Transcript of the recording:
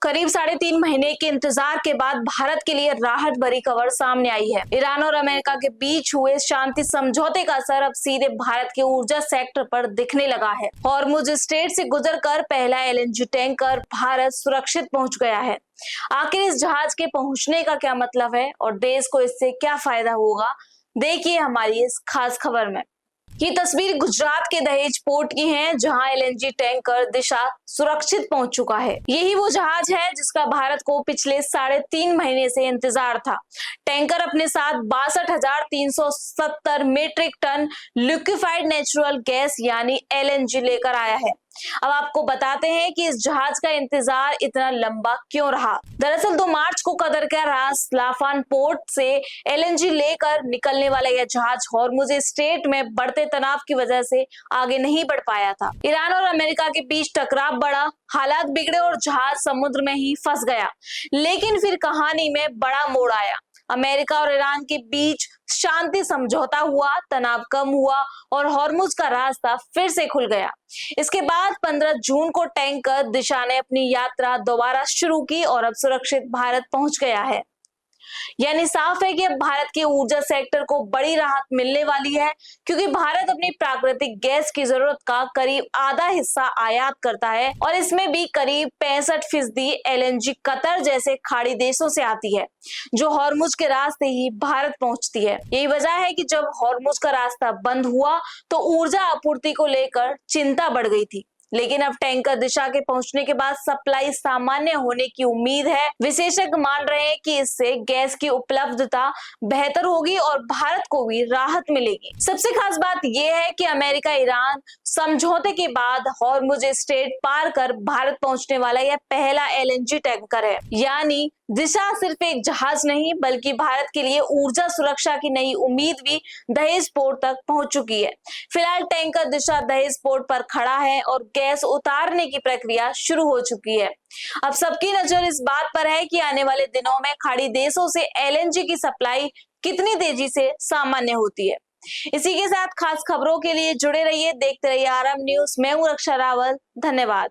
करीब 3.5 महीने के इंतजार के बाद भारत के लिए राहत भरी खबर सामने आई है। ईरान और अमेरिका के बीच हुए शांति समझौते का असर अब सीधे भारत के ऊर्जा सेक्टर पर दिखने लगा है। हॉर्मुज स्ट्रेट से गुजरकर पहला एलएनजी टैंकर भारत सुरक्षित पहुंच गया है। आखिर इस जहाज के पहुंचने का क्या मतलब है और देश को इससे क्या फायदा होगा, देखिए हमारी इस खास खबर में। ये तस्वीर गुजरात के दहेज पोर्ट की है, जहां एलएनजी टैंकर दिशा सुरक्षित पहुंच चुका है। यही वो जहाज है जिसका भारत को पिछले 3.5 महीने से इंतजार था। टैंकर अपने साथ 62,370 metric tonne liquefied natural gas यानी एलएनजी लेकर आया है। अब आपको बताते हैं कि इस जहाज का इंतजार इतना लंबा क्यों रहा। दरअसल 2 मार्च को कतर के रास लाफान पोर्ट से एलएनजी लेकर निकलने वाला यह जहाज हॉर्मुज स्ट्रेट में बढ़ते तनाव की वजह से आगे नहीं बढ़ पाया था। ईरान और अमेरिका के बीच टकराव बढ़ा, हालात बिगड़े और जहाज समुद्र में ही फंस गया। लेकिन फिर कहानी में बड़ा मोड़ आया। अमेरिका और ईरान के बीच शांति समझौता हुआ, तनाव कम हुआ और हॉर्मुज का रास्ता फिर से खुल गया। इसके बाद 15 जून को टैंकर दिशा ने अपनी यात्रा दोबारा शुरू की और अब सुरक्षित भारत पहुंच गया है। यानी साफ है कि अब भारत के ऊर्जा सेक्टर को बड़ी राहत मिलने वाली है, क्योंकि भारत अपनी प्राकृतिक गैस की जरूरत का करीब आधा हिस्सा आयात करता है और इसमें भी करीब 65% एलएनजी कतर जैसे खाड़ी देशों से आती है, जो हॉर्मुज के रास्ते ही भारत पहुंचती है। यही वजह है कि जब हॉर्मुज का रास्ता बंद हुआ तो ऊर्जा आपूर्ति को लेकर चिंता बढ़ गई थी। लेकिन अब टैंकर दिशा के पहुंचने के बाद सप्लाई सामान्य होने की उम्मीद है। विशेषज्ञ मान रहे हैं कि इससे गैस की उपलब्धता बेहतर होगी और भारत को भी राहत मिलेगी। सबसे खास बात यह है कि अमेरिका ईरान समझौते के बाद हॉर्मुज स्ट्रेट पार कर भारत पहुंचने वाला यह पहला एलएनजी टैंकर है। यानी दिशा सिर्फ एक जहाज नहीं, बल्कि भारत के लिए ऊर्जा सुरक्षा की नई उम्मीद भी दहेज पोर्ट तक पहुंच चुकी है। फिलहाल टैंकर दिशा दहेज पोर्ट पर खड़ा है और गैस उतारने की प्रक्रिया शुरू हो चुकी है। अब सबकी नजर इस बात पर है कि आने वाले दिनों में खाड़ी देशों से एलएनजी की सप्लाई कितनी तेजी से सामान्य होती है। इसी के साथ खास खबरों के लिए जुड़े रहिए, देखते रहिए आरएम न्यूज। मैं हूं रक्षा रावल। धन्यवाद।